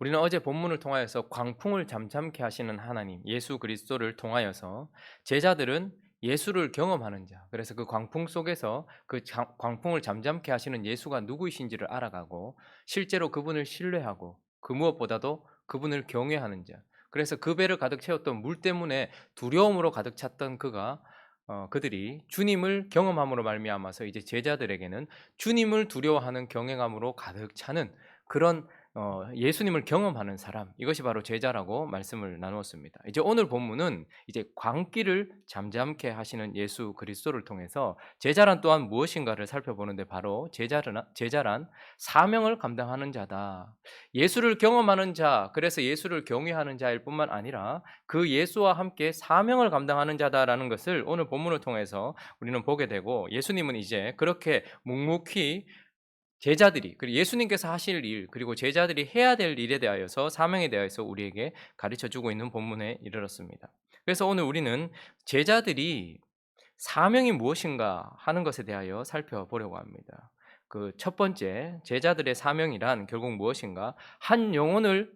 우리는 어제 본문을 통하여서 광풍을 잠잠케 하시는 하나님, 예수 그리스도를 통하여서 제자들은 예수를 경험하는 자, 그래서 그 광풍 속에서 광풍을 잠잠케 하시는 예수가 누구이신지를 알아가고 실제로 그분을 신뢰하고 그 무엇보다도 그분을 경외하는 자, 그래서 그 배를 가득 채웠던 물 때문에 두려움으로 가득 찼던 그들이 주님을 경험함으로 말미암아서 이제 제자들에게는 주님을 두려워하는 경외감으로 가득 차는 그런 예수님을 경험하는 사람, 이것이 바로 제자라고 말씀을 나누었습니다. 이제 오늘 본문은 이제 광기를 잠잠케 하시는 예수 그리스도를 통해서 제자란 또한 무엇인가를 살펴보는데, 바로 제자란 사명을 감당하는 자다. 예수를 경험하는 자, 그래서 예수를 경외하는 자일 뿐만 아니라 그 예수와 함께 사명을 감당하는 자다라는 것을 오늘 본문을 통해서 우리는 보게 되고, 예수님은 이제 그렇게 묵묵히 제자들이, 그리고 예수님께서 하실 일, 그리고 제자들이 해야 될 일에 대하여서, 사명에 대하여서 우리에게 가르쳐 주고 있는 본문에 이르렀습니다. 그래서 오늘 우리는 제자들이 사명이 무엇인가 하는 것에 대하여 살펴보려고 합니다. 그 첫 번째, 제자들의 사명이란 결국 무엇인가? 한 영혼을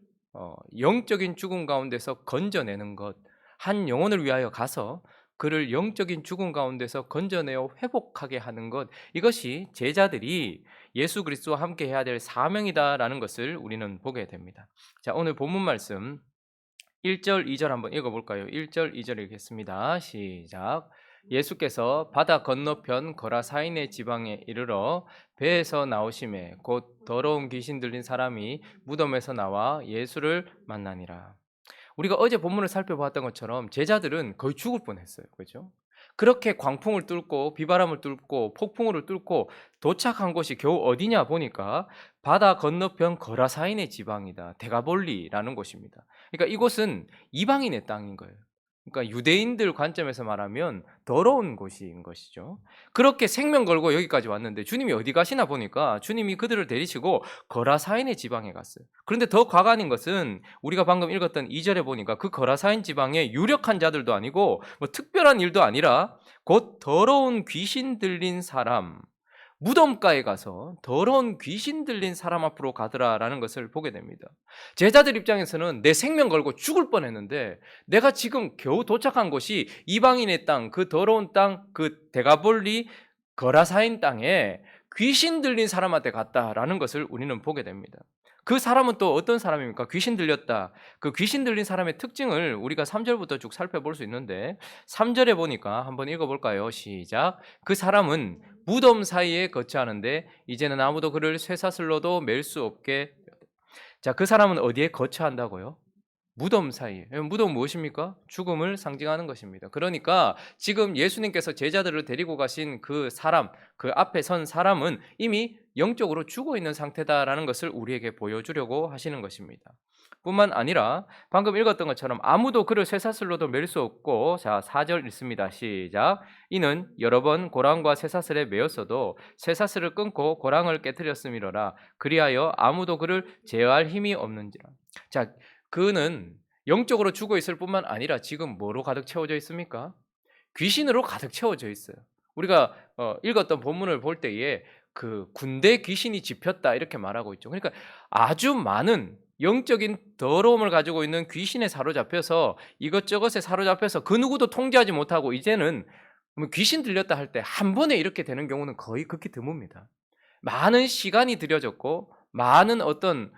영적인 죽음 가운데서 건져내는 것, 한 영혼을 위하여 가서 그를 영적인 죽음 가운데서 건져내어 회복하게 하는 것, 이것이 제자들이 예수 그리스도와 함께 해야 될 사명이다라는 것을 우리는 보게 됩니다. 자, 오늘 본문 말씀 1절, 2절 한번 읽어볼까요? 1절, 2절 읽겠습니다. 시작. 예수께서 바다 건너편 거라사인의 지방에 이르러 배에서 나오심에 곧 더러운 귀신 들린 사람이 무덤에서 나와 예수를 만나니라. 우리가 어제 본문을 살펴보았던 것처럼 제자들은 거의 죽을 뻔했어요. 그렇죠? 그렇게 광풍을 뚫고 비바람을 뚫고 폭풍우를 뚫고 도착한 곳이 겨우 어디냐 보니까 바다 건너편 거라사인의 지방이다. 데가볼리라는 곳입니다. 그러니까 이곳은 이방인의 땅인 거예요. 그러니까 유대인들 관점에서 말하면 더러운 곳인 것이죠. 그렇게 생명 걸고 여기까지 왔는데 주님이 어디 가시나 보니까 주님이 그들을 데리시고 거라사인의 지방에 갔어요. 그런데 더 과관인 것은 우리가 방금 읽었던 2절에 보니까 그 거라사인 지방에 유력한 자들도 아니고 뭐 특별한 일도 아니라 곧 더러운 귀신 들린 사람, 무덤가에 가서 더러운 귀신 들린 사람 앞으로 가더라라는 것을 보게 됩니다. 제자들 입장에서는 내 생명 걸고 죽을 뻔했는데 내가 지금 겨우 도착한 곳이 이방인의 땅, 그 더러운 땅, 그 데가볼리 거라사인 땅에 귀신 들린 사람한테 갔다라는 것을 우리는 보게 됩니다. 그 사람은 또 어떤 사람입니까? 귀신 들렸다. 그 귀신 들린 사람의 특징을 우리가 3절부터 쭉 살펴볼 수 있는데, 3절에 보니까 한번 읽어볼까요? 시작. 그 사람은 무덤 사이에 거처하는데 이제는 아무도 그를 쇠사슬로도 맬 수 없게. 자, 그 사람은 어디에 거처한다고요? 무덤 사이에. 무덤 무엇입니까? 죽음을 상징하는 것입니다. 그러니까 지금 예수님께서 제자들을 데리고 가신 그 사람, 그 앞에 선 사람은 이미 영적으로 죽어 있는 상태다라는 것을 우리에게 보여주려고 하시는 것입니다. 뿐만 아니라 방금 읽었던 것처럼 아무도 그를 쇠사슬로도 맬 수 없고, 자, 4절 읽습니다. 시작. 이는 여러 번 고랑과 쇠사슬에 매였어도 쇠사슬을 끊고 고랑을 깨뜨렸음이로라. 그리하여 아무도 그를 제어할 힘이 없는지라. 자, 그는 영적으로 죽어 있을 뿐만 아니라 지금 뭐로 가득 채워져 있습니까? 귀신으로 가득 채워져 있어요. 우리가 읽었던 본문을 볼 때에 그 군대 귀신이 집혔다 이렇게 말하고 있죠. 그러니까 아주 많은 영적인 더러움을 가지고 있는 귀신에 사로잡혀서 이것저것에 사로잡혀서 그 누구도 통제하지 못하고 이제는 귀신 들렸다 할 때 한 번에 이렇게 되는 경우는 거의 극히 드뭅니다. 많은 시간이 들여졌고 많은 어떤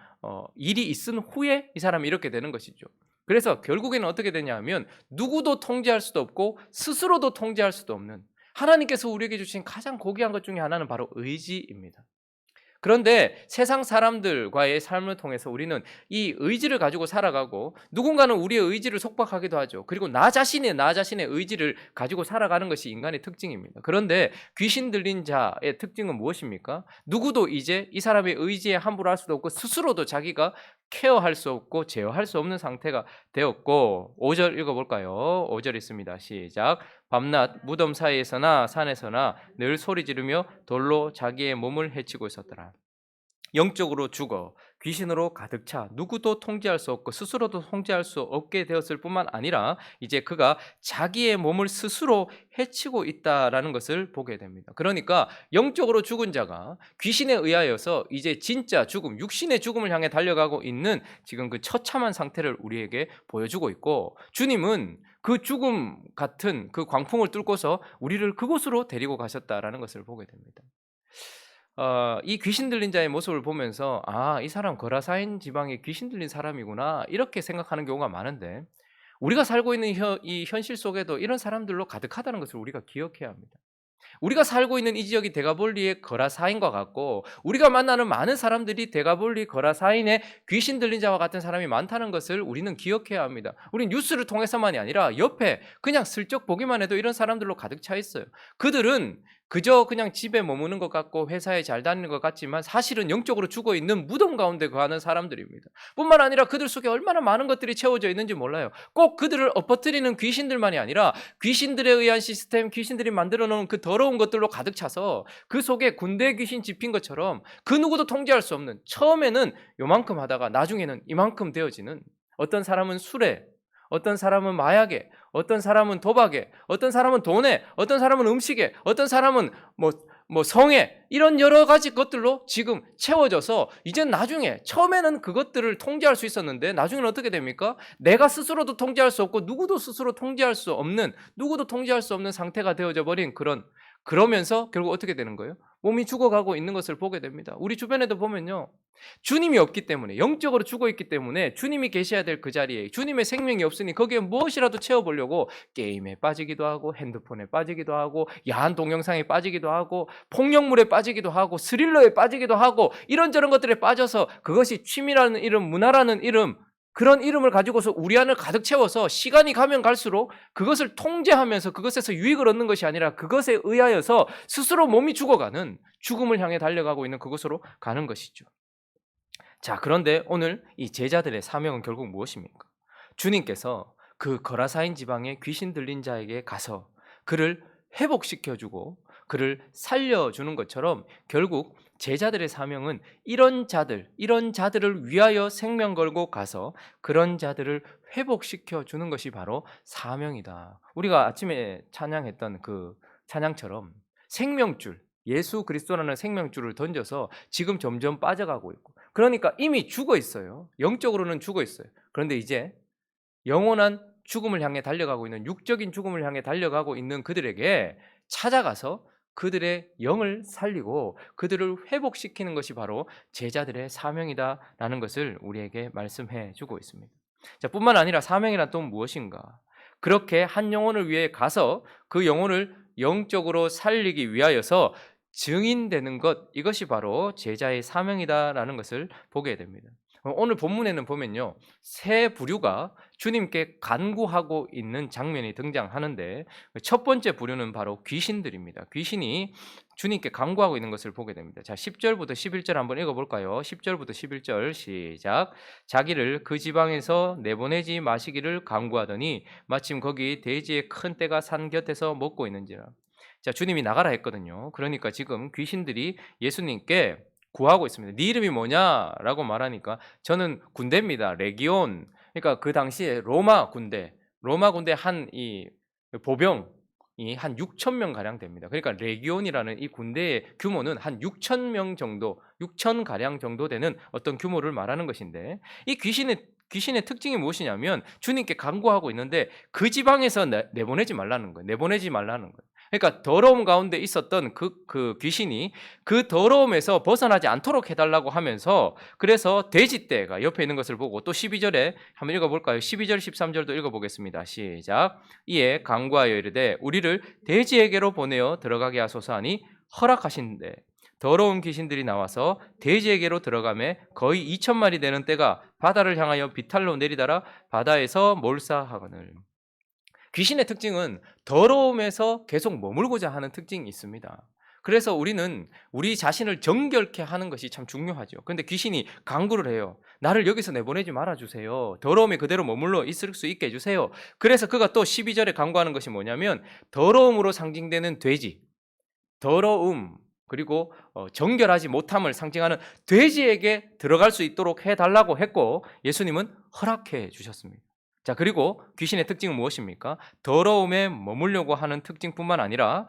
일이 있은 후에 이 사람이 이렇게 되는 것이죠. 그래서 결국에는 어떻게 되냐면 누구도 통제할 수도 없고 스스로도 통제할 수도 없는, 하나님께서 우리에게 주신 가장 고귀한 것 중에 하나는 바로 의지입니다. 그런데 세상 사람들과의 삶을 통해서 우리는 이 의지를 가지고 살아가고, 누군가는 우리의 의지를 속박하기도 하죠. 그리고 나 자신의 의지를 가지고 살아가는 것이 인간의 특징입니다. 그런데 귀신 들린 자의 특징은 무엇입니까? 누구도 이제 이 사람의 의지에 함부로 할 수도 없고 스스로도 자기가 케어할 수 없고 제어할 수 없는 상태가 되었고, 5절 읽어볼까요? 5절 있습니다. 시작. 밤낮 무덤 사이에서나 산에서나 늘 소리 지르며 돌로 자기의 몸을 해치고 있었더라. 영적으로 죽어 귀신으로 가득 차 누구도 통제할 수 없고 스스로도 통제할 수 없게 되었을 뿐만 아니라 이제 그가 자기의 몸을 스스로 해치고 있다라는 것을 보게 됩니다. 그러니까 영적으로 죽은 자가 귀신에 의하여서 이제 진짜 죽음, 육신의 죽음을 향해 달려가고 있는 지금 그 처참한 상태를 우리에게 보여주고 있고, 주님은 그 죽음 같은 그 광풍을 뚫고서 우리를 그곳으로 데리고 가셨다라는 것을 보게 됩니다. 이 귀신 들린 자의 모습을 보면서 '아, 이 사람 거라사인 지방에 귀신 들린 사람이구나.' 이렇게 생각하는 경우가 많은데, 우리가 살고 있는 이 현실 속에도 이런 사람들로 가득하다는 것을 우리가 기억해야 합니다. 우리가 살고 있는 이 지역이 데가볼리의 거라사인과 같고, 우리가 만나는 많은 사람들이 데가볼리 거라사인의 귀신 들린 자와 같은 사람이 많다는 것을 우리는 기억해야 합니다. 우린 뉴스를 통해서만이 아니라 옆에 그냥 슬쩍 보기만 해도 이런 사람들로 가득 차 있어요. 그들은 그저 그냥 집에 머무는 것 같고 회사에 잘 다니는 것 같지만 사실은 영적으로 죽어 있는 무덤 가운데 거하는 사람들입니다. 뿐만 아니라 그들 속에 얼마나 많은 것들이 채워져 있는지 몰라요. 꼭 그들을 엎어뜨리는 귀신들만이 아니라 귀신들에 의한 시스템, 귀신들이 만들어 놓은 그 더러운 것들로 가득 차서 그 속에 군대 귀신 집힌 것처럼 그 누구도 통제할 수 없는, 처음에는 요만큼 하다가 나중에는 이만큼 되어지는, 어떤 사람은 술에, 어떤 사람은 마약에, 어떤 사람은 도박에, 어떤 사람은 돈에, 어떤 사람은 음식에, 어떤 사람은 성에, 이런 여러 가지 것들로 지금 채워져서 이젠 나중에, 처음에는 그것들을 통제할 수 있었는데 나중에는 어떻게 됩니까? 내가 스스로도 통제할 수 없고 누구도 스스로 통제할 수 없는, 누구도 통제할 수 없는 상태가 되어져 버린 그러면서 결국 어떻게 되는 거예요? 몸이 죽어가고 있는 것을 보게 됩니다. 우리 주변에도 보면요, 주님이 없기 때문에, 영적으로 죽어 있기 때문에 주님이 계셔야 될 그 자리에 주님의 생명이 없으니 거기에 무엇이라도 채워보려고 게임에 빠지기도 하고, 핸드폰에 빠지기도 하고, 야한 동영상에 빠지기도 하고, 폭력물에 빠지기도 하고, 스릴러에 빠지기도 하고, 이런저런 것들에 빠져서 그것이 취미라는 이름, 문화라는 이름, 그런 이름을 가지고서 우리 안을 가득 채워서 시간이 가면 갈수록 그것을 통제하면서 그것에서 유익을 얻는 것이 아니라 그것에 의하여서 스스로 몸이 죽어가는, 죽음을 향해 달려가고 있는 그곳으로 가는 것이죠. 자, 그런데 오늘 이 제자들의 사명은 결국 무엇입니까? 주님께서 그 거라사인 지방의 귀신 들린 자에게 가서 그를 회복시켜주고 그를 살려주는 것처럼, 결국 제자들의 사명은 이런 자들을 위하여 생명 걸고 가서 그런 자들을 회복시켜 주는 것이 바로 사명이다. 우리가 아침에 찬양했던 그 찬양처럼 생명줄, 예수 그리스도라는 생명줄을 던져서 지금 점점 빠져가고 있고, 그러니까 이미 죽어 있어요. 영적으로는 죽어 있어요. 그런데 이제 영원한 죽음을 향해 달려가고 있는, 육적인 죽음을 향해 달려가고 있는 그들에게 찾아가서 그들의 영을 살리고 그들을 회복시키는 것이 바로 제자들의 사명이다라는 것을 우리에게 말씀해 주고 있습니다. 자, 뿐만 아니라 사명이란 또 무엇인가? 그렇게 한 영혼을 위해 가서 그 영혼을 영적으로 살리기 위하여서 증인되는 것, 이것이 바로 제자의 사명이다라는 것을 보게 됩니다. 오늘 본문에는 보면요, 세 부류가 주님께 간구하고 있는 장면이 등장하는데, 첫 번째 부류는 바로 귀신들입니다. 귀신이 주님께 간구하고 있는 것을 보게 됩니다. 자, 10절부터 11절 한번 읽어볼까요? 10절부터 11절 시작. 자기를 그 지방에서 내보내지 마시기를 간구하더니 마침 거기 돼지의 큰 떼가 산 곁에서 먹고 있는지라. 자, 주님이 나가라 했거든요. 그러니까 지금 귀신들이 예수님께 구하고 있습니다. 네 이름이 뭐냐라고 말하니까 저는 군대입니다. 레기온. 그러니까 그 당시에 로마 군대 한 이 보병이 한 6천 명 가량 됩니다. 그러니까 레기온이라는 이 군대의 규모는 한 6천 명 정도, 6천 가량 정도 되는 어떤 규모를 말하는 것인데, 이 귀신의 특징이 무엇이냐면 주님께 간구하고 있는데 그 지방에서 내보내지 말라는 거예요. 내보내지 말라는 거예요. 그러니까 더러움 가운데 있었던 그 귀신이 그 더러움에서 벗어나지 않도록 해달라고 하면서, 그래서 돼지떼가 옆에 있는 것을 보고, 또 12절에 한번 읽어볼까요? 12절 13절도 읽어보겠습니다. 시작. 이에 간구하여 이르되 우리를 돼지에게로 보내어 들어가게 하소서 하니 허락하신대 더러운 귀신들이 나와서 돼지에게로 들어가매 거의 2,000마리 되는 떼가 바다를 향하여 비탈로 내리다라 바다에서 몰사하거늘. 귀신의 특징은 더러움에서 계속 머물고자 하는 특징이 있습니다. 그래서 우리는 우리 자신을 정결케 하는 것이 참 중요하죠. 그런데 귀신이 간구를 해요. 나를 여기서 내보내지 말아주세요. 더러움에 그대로 머물러 있을 수 있게 해주세요. 그래서 그가 또 12절에 간구하는 것이 뭐냐면 더러움으로 상징되는 돼지, 더러움, 그리고 정결하지 못함을 상징하는 돼지에게 들어갈 수 있도록 해달라고 했고 예수님은 허락해 주셨습니다. 자, 그리고 귀신의 특징은 무엇입니까? 더러움에 머물려고 하는 특징뿐만 아니라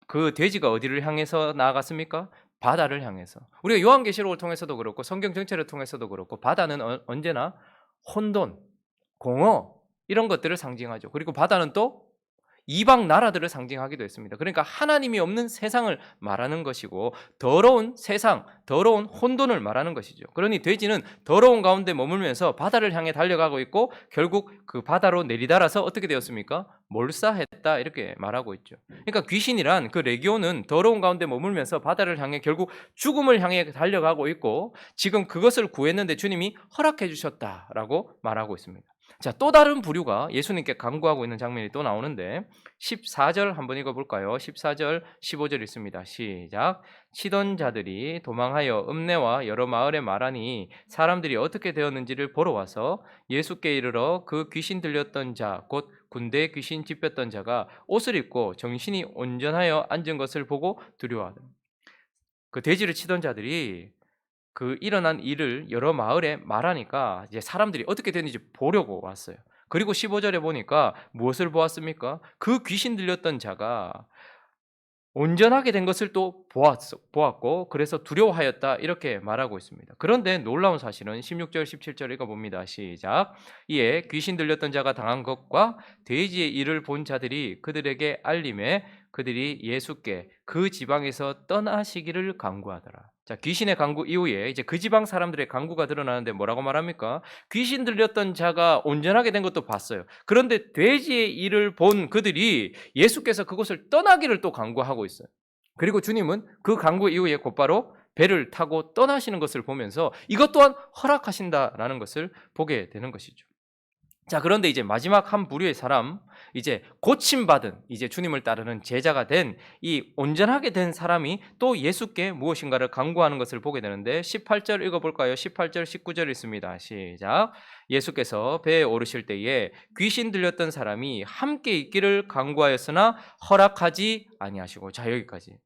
그 돼지가 어디를 향해서 나아갔습니까? 바다를 향해서. 우리가 요한계시록을 통해서도 그렇고 성경 전체를 통해서도 그렇고 바다는 언제나 혼돈, 공허 이런 것들을 상징하죠. 그리고 바다는 또 이방 나라들을 상징하기도 했습니다. 그러니까 하나님이 없는 세상을 말하는 것이고 더러운 세상, 더러운 혼돈을 말하는 것이죠. 그러니 돼지는 더러운 가운데 머물면서 바다를 향해 달려가고 있고 결국 그 바다로 내리달아서 어떻게 되었습니까? 몰사했다 이렇게 말하고 있죠. 그러니까 귀신이란 그 레기온은 더러운 가운데 머물면서 바다를 향해 결국 죽음을 향해 달려가고 있고 지금 그것을 구했는데 주님이 허락해 주셨다라고 말하고 있습니다. 자, 또 다른 부류가 예수님께 간구하고 있는 장면이 또 나오는데 14절 한번 읽어볼까요? 14절 15절 있습니다. 시작. 치던 자들이 도망하여 읍내와 여러 마을에 말하니 사람들이 어떻게 되었는지를 보러 와서 예수께 이르러 그 귀신 들렸던 자 곧 군대에 귀신 짚혔던 자가 옷을 입고 정신이 온전하여 앉은 것을 보고 두려워하더라. 그 돼지를 치던 자들이 그 일어난 일을 여러 마을에 말하니까 이제 사람들이 어떻게 됐는지 보려고 왔어요. 그리고 15절에 보니까 무엇을 보았습니까? 그 귀신 들렸던 자가 온전하게 된 것을 또 보았고 그래서 두려워하였다 이렇게 말하고 있습니다. 그런데 놀라운 사실은 16절 17절 읽어봅니다. 시작. 이에 귀신 들렸던 자가 당한 것과 돼지의 일을 본 자들이 그들에게 알림해 그들이 예수께 그 지방에서 떠나시기를 간구하더라. 자, 귀신의 간구 이후에 이제 그 지방 사람들의 간구가 드러나는데 뭐라고 말합니까? 귀신 들렸던 자가 온전하게 된 것도 봤어요. 그런데 돼지의 일을 본 그들이 예수께서 그곳을 떠나기를 또 간구하고 있어요. 그리고 주님은 그 간구 이후에 곧바로 배를 타고 떠나시는 것을 보면서 이것 또한 허락하신다라는 것을 보게 되는 것이죠. 자, 그런데 이제 마지막 한 부류의 사람, 이제 고침받은 이제 주님을 따르는 제자가 된 이 온전하게 된 사람이 또 예수께 무엇인가를 간구하는 것을 보게 되는데 18절 읽어볼까요? 18절 19절 있습니다. 시작. 예수께서 배에 오르실 때에 귀신 들렸던 사람이 함께 있기를 간구하였으나 허락하지 아니하시고. 자, 여기까지.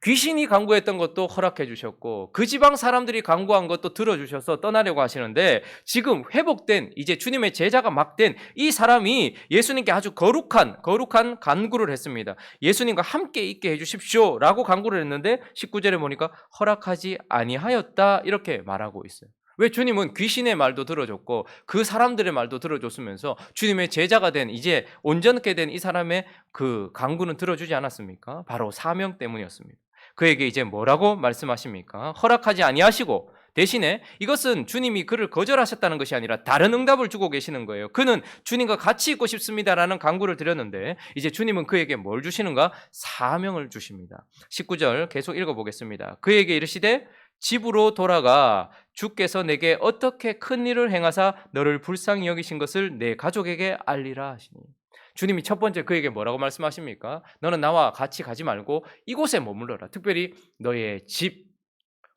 귀신이 간구했던 것도 허락해 주셨고 그 지방 사람들이 간구한 것도 들어주셔서 떠나려고 하시는데 지금 회복된 이제 주님의 제자가 막 된 이 사람이 예수님께 아주 거룩한 간구를 했습니다. 예수님과 함께 있게 해주십시오 라고 간구를 했는데 19절에 보니까 허락하지 아니하였다 이렇게 말하고 있어요. 왜? 주님은 귀신의 말도 들어줬고 그 사람들의 말도 들어줬으면서 주님의 제자가 된 이제 온전하게 된 이 사람의 그 간구는 들어주지 않았습니까? 바로 사명 때문이었습니다. 그에게 이제 뭐라고 말씀하십니까? 허락하지 아니하시고 대신에 이것은 주님이 그를 거절하셨다는 것이 아니라 다른 응답을 주고 계시는 거예요. 그는 주님과 같이 있고 싶습니다라는 간구를 드렸는데 이제 주님은 그에게 뭘 주시는가? 사명을 주십니다. 19절 계속 읽어보겠습니다. 그에게 이르시되 집으로 돌아가 주께서 내게 어떻게 큰 일을 행하사 너를 불쌍히 여기신 것을 내 가족에게 알리라 하시니. 주님이 첫 번째 그에게 뭐라고 말씀하십니까? 너는 나와 같이 가지 말고 이곳에 머물러라. 특별히 너의 집,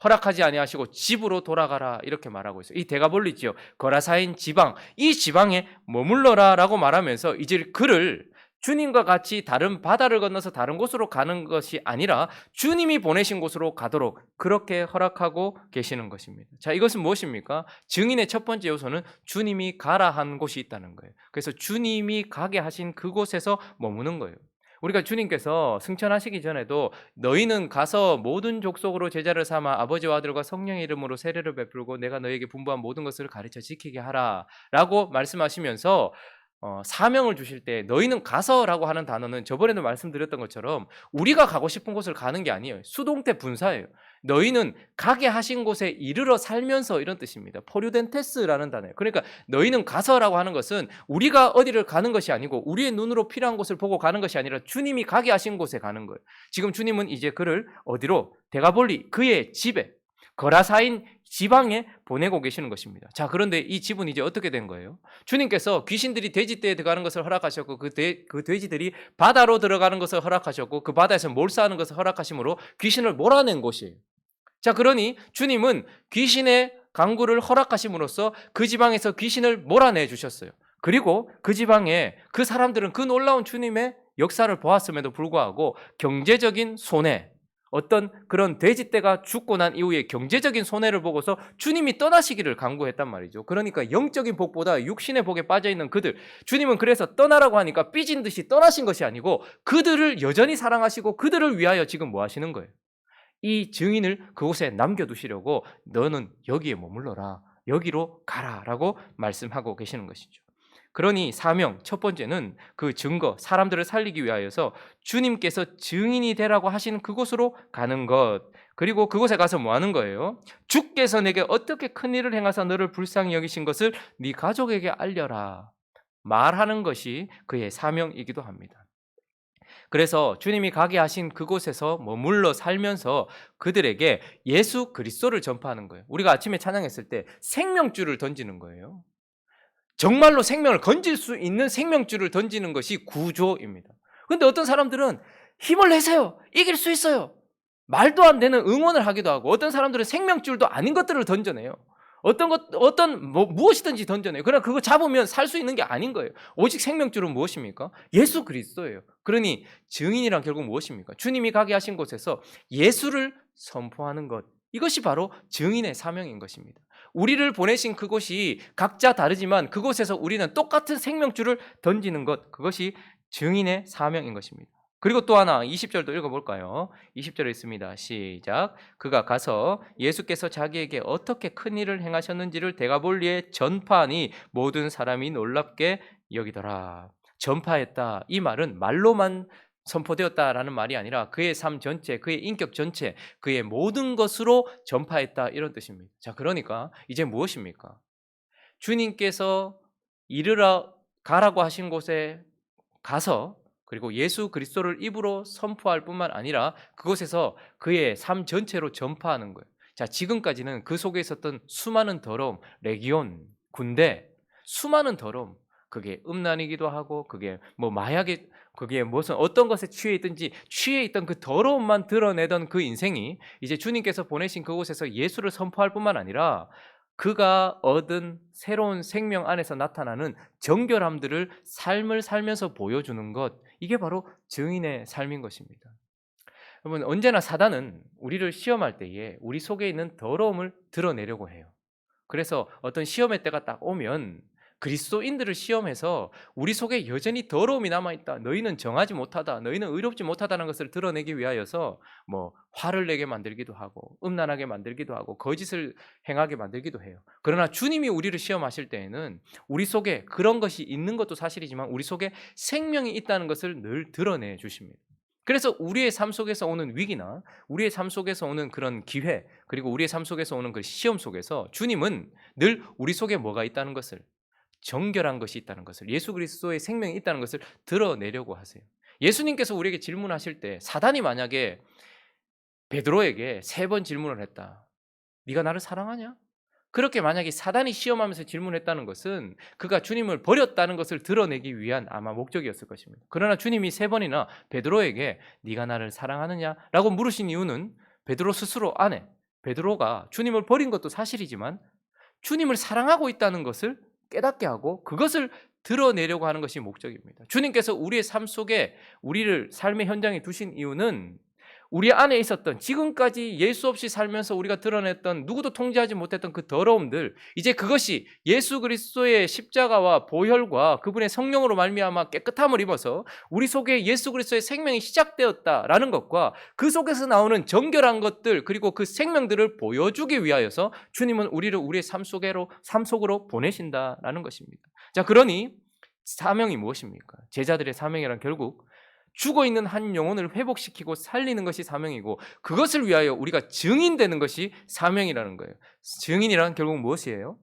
허락하지 아니하시고 집으로 돌아가라 이렇게 말하고 있어요. 이 데가볼리 지역, 거라사인 지방, 이 지방에 머물러라라고 말하면서 이제 그를 주님과 같이 다른 바다를 건너서 다른 곳으로 가는 것이 아니라 주님이 보내신 곳으로 가도록 그렇게 허락하고 계시는 것입니다. 자, 이것은 무엇입니까? 증인의 첫 번째 요소는 주님이 가라 한 곳이 있다는 거예요. 그래서 주님이 가게 하신 그곳에서 머무는 거예요. 우리가 주님께서 승천하시기 전에도 너희는 가서 모든 족속으로 제자를 삼아 아버지와 아들과 성령의 이름으로 세례를 베풀고 내가 너에게 분부한 모든 것을 가르쳐 지키게 하라 라고 말씀하시면서 사명을 주실 때 너희는 가서라고 하는 단어는 저번에도 말씀드렸던 것처럼 우리가 가고 싶은 곳을 가는 게 아니에요. 수동태 분사예요. 너희는 가게 하신 곳에 이르러 살면서 이런 뜻입니다. 포류덴테스라는 단어예요. 그러니까 너희는 가서라고 하는 것은 우리가 어디를 가는 것이 아니고 우리의 눈으로 필요한 곳을 보고 가는 것이 아니라 주님이 가게 하신 곳에 가는 거예요. 지금 주님은 이제 그를 어디로? 데가볼리 그의 집에 거라사인 지방에 보내고 계시는 것입니다. 자, 그런데 이 집은 이제 어떻게 된 거예요? 주님께서 귀신들이 돼지떼에 들어가는 것을 허락하셨고 그 돼지들이 바다로 들어가는 것을 허락하셨고 그 바다에서 몰사하는 것을 허락하심으로 귀신을 몰아낸 곳이에요. 자, 그러니 주님은 귀신의 강구를 허락하심으로써 그 지방에서 귀신을 몰아내 주셨어요. 그리고 그 지방에 그 사람들은 그 놀라운 주님의 역사를 보았음에도 불구하고 경제적인 손해, 어떤 그런 돼지떼가 죽고 난 이후에 경제적인 손해를 보고서 주님이 떠나시기를 간구했단 말이죠. 그러니까 영적인 복보다 육신의 복에 빠져있는 그들, 주님은 그래서 떠나라고 하니까 삐진 듯이 떠나신 것이 아니고 그들을 여전히 사랑하시고 그들을 위하여 지금 뭐 하시는 거예요? 이 증인을 그곳에 남겨두시려고 너는 여기에 머물러라, 여기로 가라라고 말씀하고 계시는 것이죠. 그러니 사명 첫 번째는 그 증거, 사람들을 살리기 위하여서 주님께서 증인이 되라고 하신 그곳으로 가는 것. 그리고 그곳에 가서 뭐 하는 거예요? 주께서 내게 어떻게 큰 일을 행하사 너를 불쌍히 여기신 것을 네 가족에게 알려라, 말하는 것이 그의 사명이기도 합니다. 그래서 주님이 가게 하신 그곳에서 머물러 살면서 그들에게 예수 그리스도를 전파하는 거예요. 우리가 아침에 찬양했을 때 생명줄을 던지는 거예요. 정말로 생명을 건질 수 있는 생명줄을 던지는 것이 구조입니다. 그런데 어떤 사람들은 힘을 내세요, 이길 수 있어요, 말도 안 되는 응원을 하기도 하고, 어떤 사람들은 생명줄도 아닌 것들을 던져내요. 무엇이든지 던져내요. 그러나 그거 잡으면 살 수 있는 게 아닌 거예요. 오직 생명줄은 무엇입니까? 예수 그리스도예요. 그러니 증인이란 결국 무엇입니까? 주님이 가게 하신 곳에서 예수를 선포하는 것, 이것이 바로 증인의 사명인 것입니다. 우리를 보내신 그곳이 각자 다르지만 그곳에서 우리는 똑같은 생명줄을 던지는 것, 그것이 증인의 사명인 것입니다. 그리고 또 하나 20절도 읽어볼까요? 20절에 있습니다. 시작. 그가 가서 예수께서 자기에게 어떻게 큰 일을 행하셨는지를 데가볼리에 전파하니 모든 사람이 놀랍게 여기더라. 전파했다, 이 말은 말로만 선포되었다라는 말이 아니라 그의 삶 전체, 그의 인격 전체, 그의 모든 것으로 전파했다, 이런 뜻입니다. 자, 그러니까 이제 무엇입니까? 주님께서 이르러 가라고 하신 곳에 가서 그리고 예수 그리스도를 입으로 선포할 뿐만 아니라 그곳에서 그의 삶 전체로 전파하는 거예요. 자, 지금까지는 그 속에 있었던 수많은 더러움, 레기온, 군대, 수많은 더러움, 그게 음란이기도 하고 그게 뭐 마약에, 그게 무슨 어떤 것에 취해 있든지 취해 있던 그 더러움만 드러내던 그 인생이 이제 주님께서 보내신 그곳에서 예수를 선포할 뿐만 아니라 그가 얻은 새로운 생명 안에서 나타나는 정결함들을 삶을 살면서 보여주는 것, 이게 바로 증인의 삶인 것입니다. 여러분, 언제나 사단은 우리를 시험할 때에 우리 속에 있는 더러움을 드러내려고 해요. 그래서 어떤 시험의 때가 딱 오면 그리스도인들을 시험해서 우리 속에 여전히 더러움이 남아있다, 너희는 정하지 못하다, 너희는 의롭지 못하다는 것을 드러내기 위하여서 뭐 화를 내게 만들기도 하고 음란하게 만들기도 하고 거짓을 행하게 만들기도 해요. 그러나 주님이 우리를 시험하실 때에는 우리 속에 그런 것이 있는 것도 사실이지만 우리 속에 생명이 있다는 것을 늘 드러내 주십니다. 그래서 우리의 삶 속에서 오는 위기나 우리의 삶 속에서 오는 그런 기회, 그리고 우리의 삶 속에서 오는 그 시험 속에서 주님은 늘 우리 속에 뭐가 있다는 것을, 정결한 것이 있다는 것을, 예수 그리스도의 생명이 있다는 것을 드러내려고 하세요. 예수님께서 우리에게 질문하실 때 사단이 만약에 베드로에게 3번 질문을 했다. 네가 나를 사랑하냐? 그렇게 만약에 사단이 시험하면서 질문했다는 것은 그가 주님을 버렸다는 것을 드러내기 위한 아마 목적이었을 것입니다. 그러나 주님이 3번이나 베드로에게 네가 나를 사랑하느냐라고 물으신 이유는 베드로 스스로 안에, 베드로가 주님을 버린 것도 사실이지만 주님을 사랑하고 있다는 것을 깨닫게 하고 그것을 드러내려고 하는 것이 목적입니다. 주님께서 우리의 삶 속에 우리를 삶의 현장에 두신 이유는 우리 안에 있었던, 지금까지 예수 없이 살면서 우리가 드러냈던, 누구도 통제하지 못했던 그 더러움들, 이제 그것이 예수 그리스도의 십자가와 보혈과 그분의 성령으로 말미암아 깨끗함을 입어서 우리 속에 예수 그리스도의 생명이 시작되었다라는 것과 그 속에서 나오는 정결한 것들, 그리고 그 생명들을 보여주기 위하여서 주님은 우리를 우리의 삶 속으로 보내신다라는 것입니다. 자, 그러니 사명이 무엇입니까? 제자들의 사명이란 결국 죽어있는 한 영혼을 회복시키고 살리는 것이 사명이고, 그것을 위하여 우리가 증인되는 것이 사명이라는 거예요. 증인이란 결국 무엇이에요?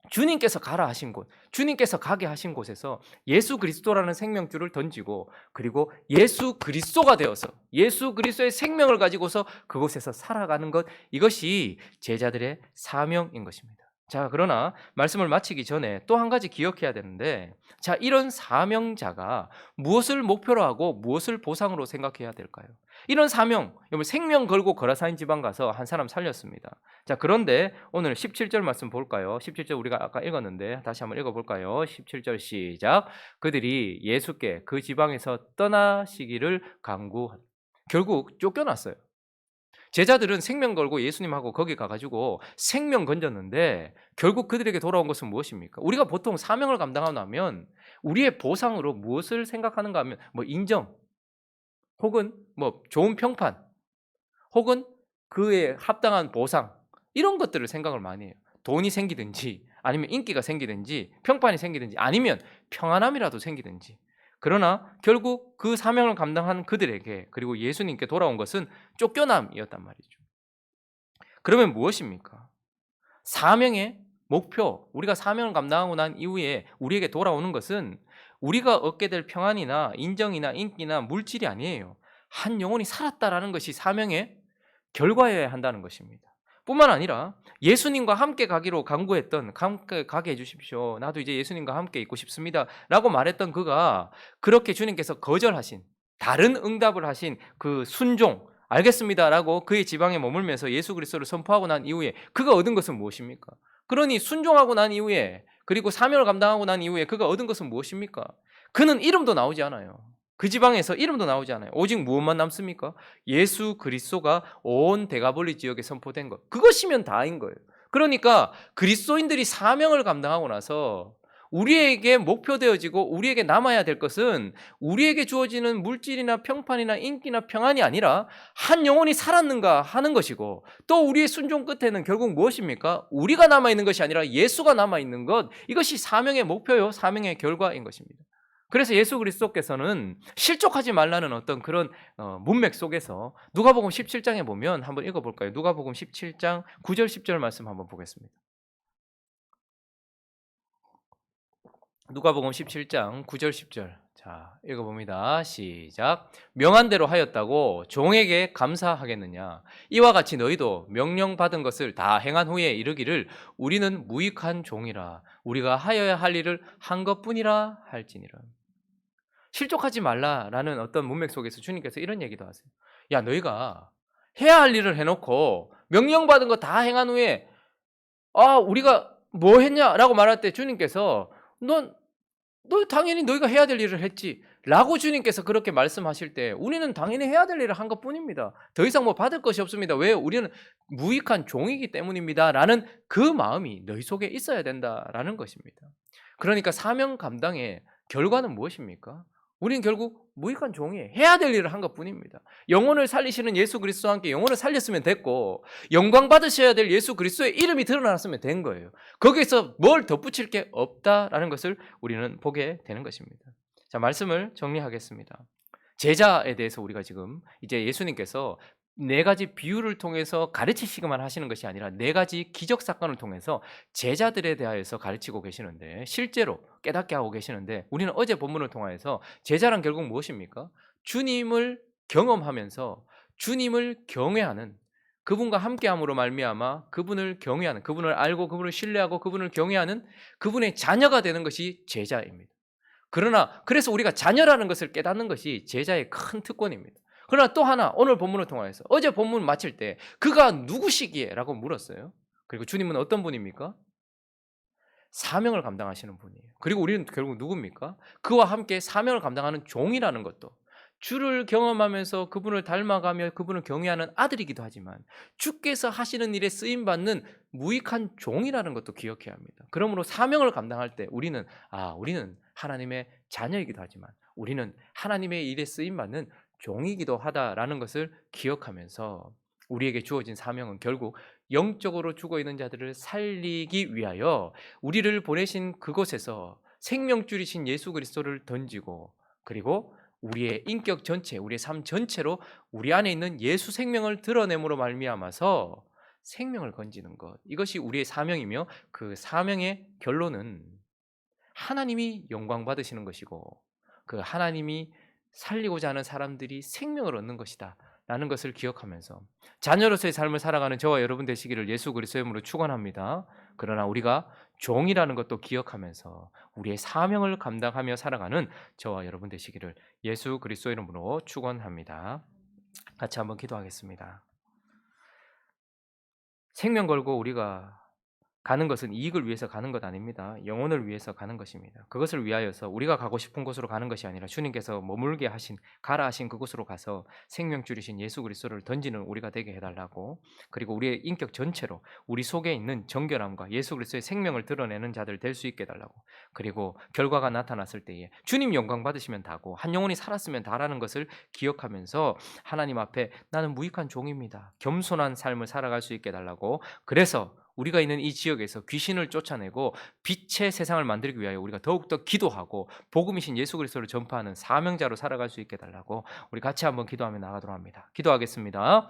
주님께서 가라 하신 곳, 주님께서 가게 하신 곳에서 예수 그리스도라는 생명줄을 던지고, 그리고 예수 그리스도가 되어서 예수 그리스도의 생명을 가지고서 그곳에서 살아가는 것, 이것이 제자들의 사명인 것입니다. 자, 그러나 말씀을 마치기 전에 또 한 가지 기억해야 되는데, 자, 이런 사명자가 무엇을 목표로 하고 무엇을 보상으로 생각해야 될까요? 이런 사명, 생명 걸고 거라사인 지방 가서 한 사람 살렸습니다. 자, 그런데 오늘 17절 말씀 볼까요? 17절 우리가 아까 읽었는데 다시 한번 읽어볼까요? 17절 시작. 그들이 예수께 그 지방에서 떠나시기를 간구, 결국 쫓겨났어요. 제자들은 생명 걸고 예수님하고 거기 가가지고 생명 건졌는데 결국 그들에게 돌아온 것은 무엇입니까? 우리가 보통 사명을 감당하고 나면 우리의 보상으로 무엇을 생각하는가 하면 뭐 인정, 혹은 뭐 좋은 평판, 혹은 그에 합당한 보상, 이런 것들을 생각을 많이 해요. 돈이 생기든지 아니면 인기가 생기든지 평판이 생기든지 아니면 평안함이라도 생기든지. 그러나 결국 그 사명을 감당한 그들에게, 그리고 예수님께 돌아온 것은 쫓겨남이었단 말이죠. 그러면 무엇입니까? 사명의 목표, 우리가 사명을 감당하고 난 이후에 우리에게 돌아오는 것은 우리가 얻게 될 평안이나 인정이나 인기나 물질이 아니에요. 한 영혼이 살았다라는 것이 사명의 결과여야 한다는 것입니다. 뿐만 아니라 예수님과 함께 가기로 간구했던, 함께 가게 해주십시오, 나도 이제 예수님과 함께 있고 싶습니다 라고 말했던 그가 그렇게 주님께서 거절하신, 다른 응답을 하신 그 순종, 알겠습니다 라고 그의 지방에 머물면서 예수 그리스도를 선포하고 난 이후에 그가 얻은 것은 무엇입니까? 그러니 순종하고 난 이후에, 그리고 사명을 감당하고 난 이후에 그가 얻은 것은 무엇입니까? 그는 이름도 나오지 않아요. 그 지방에서 이름도 나오지 않아요. 오직 무엇만 남습니까? 예수 그리스도가 온 데가볼리 지역에 선포된 것, 그것이면 다인 거예요. 그러니까 그리스도인들이 사명을 감당하고 나서 우리에게 목표되어지고 우리에게 남아야 될 것은 우리에게 주어지는 물질이나 평판이나 인기나 평안이 아니라 한 영혼이 살았는가 하는 것이고, 또 우리의 순종 끝에는 결국 무엇입니까? 우리가 남아있는 것이 아니라 예수가 남아있는 것, 이것이 사명의 목표요, 사명의 결과인 것입니다. 그래서 예수 그리스도께서는 실족하지 말라는 어떤 그런 문맥 속에서 누가복음 17장에 보면, 한번 읽어볼까요? 누가복음 17장 9절 10절 말씀 한번 보겠습니다. 누가복음 17장 9절 10절, 자 읽어봅니다. 시작. 명한 대로 하였다고 종에게 감사하겠느냐? 이와 같이 너희도 명령받은 것을 다 행한 후에 이르기를 우리는 무익한 종이라, 우리가 하여야 할 일을 한 것뿐이라 할지니라. 실족하지 말라라는 어떤 문맥 속에서 주님께서 이런 얘기도 하세요. 야, 너희가 해야 할 일을 해놓고 명령받은 거 다 행한 후에 우리가 뭐 했냐라고 말할 때 주님께서 너 당연히 너희가 해야 될 일을 했지 라고 주님께서 그렇게 말씀하실 때 우리는 당연히 해야 될 일을 한 것뿐입니다. 더 이상 뭐 받을 것이 없습니다. 왜? 우리는 무익한 종이기 때문입니다 라는 그 마음이 너희 속에 있어야 된다라는 것입니다. 그러니까 사명 감당의 결과는 무엇입니까? 우리는 결국 무익한 종이에요. 해야 될 일을 한 것뿐입니다. 영혼을 살리시는 예수 그리스도와 함께 영혼을 살렸으면 됐고, 영광 받으셔야 될 예수 그리스도의 이름이 드러났으면 된 거예요. 거기에서 뭘 덧붙일 게 없다라는 것을 우리는 보게 되는 것입니다. 자, 말씀을 정리하겠습니다. 제자에 대해서 우리가 지금 이제 예수님께서 네 가지 비유를 통해서 가르치시기만 하시는 것이 아니라 네 가지 기적 사건을 통해서 제자들에 대하여서 가르치고 계시는데, 실제로 깨닫게 하고 계시는데, 우리는 어제 본문을 통해서 제자란 결국 무엇입니까? 주님을 경험하면서 주님을 경외하는, 그분과 함께함으로 말미암아 그분을 경외하는, 그분을 알고 그분을 신뢰하고 그분을 경외하는 그분의 자녀가 되는 것이 제자입니다. 그러나 그래서 우리가 자녀라는 것을 깨닫는 것이 제자의 큰 특권입니다. 그러나 또 하나, 오늘 본문을 통해서 어제 본문 마칠 때 그가 누구시기에? 라고 물었어요. 그리고 주님은 어떤 분입니까? 사명을 감당하시는 분이에요. 그리고 우리는 결국 누굽니까? 그와 함께 사명을 감당하는 종이라는 것도, 주를 경험하면서 그분을 닮아가며 그분을 경외하는 아들이기도 하지만 주께서 하시는 일에 쓰임받는 무익한 종이라는 것도 기억해야 합니다. 그러므로 사명을 감당할 때 우리는 하나님의 자녀이기도 하지만 우리는 하나님의 일에 쓰임받는 종이기도 하다라는 것을 기억하면서, 우리에게 주어진 사명은 결국 영적으로 죽어있는 자들을 살리기 위하여 우리를 보내신 그곳에서 생명줄이신 예수 그리스도를 던지고, 그리고 우리의 인격 전체, 우리의 삶 전체로 우리 안에 있는 예수 생명을 드러냄으로 말미암아서 생명을 건지는 것, 이것이 우리의 사명이며, 그 사명의 결론은 하나님이 영광 받으시는 것이고 그 하나님이 살리고자 하는 사람들이 생명을 얻는 것이다 라는 것을 기억하면서 자녀로서의 삶을 살아가는 저와 여러분 되시기를 예수 그리스도의 이름으로 축원합니다. 그러나 우리가 종이라는 것도 기억하면서 우리의 사명을 감당하며 살아가는 저와 여러분 되시기를 예수 그리스도의 이름으로 축원합니다. 같이 한번 기도하겠습니다. 생명 걸고 우리가 가는 것은 이익을 위해서 가는 것 아닙니다. 영혼을 위해서 가는 것입니다. 그것을 위하여서 우리가 가고 싶은 곳으로 가는 것이 아니라 주님께서 머물게 하신 가라 하신 그곳으로 가서 생명 줄이신 예수 그리스도를 던지는 우리가 되게 해달라고, 그리고 우리의 인격 전체로 우리 속에 있는 정결함과 예수 그리스도의 생명을 드러내는 자들 될 수 있게 해달라고, 그리고 결과가 나타났을 때에 주님 영광 받으시면 다고 한 영혼이 살았으면 다라는 것을 기억하면서 하나님 앞에 나는 무익한 종입니다, 겸손한 삶을 살아갈 수 있게 해달라고. 그래서 우리가 있는 이 지역에서 귀신을 쫓아내고 빛의 세상을 만들기 위하여 우리가 더욱더 기도하고 복음이신 예수 그리스도를 전파하는 사명자로 살아갈 수 있게 해달라고 우리 같이 한번 기도하며 나가도록 합니다. 기도하겠습니다.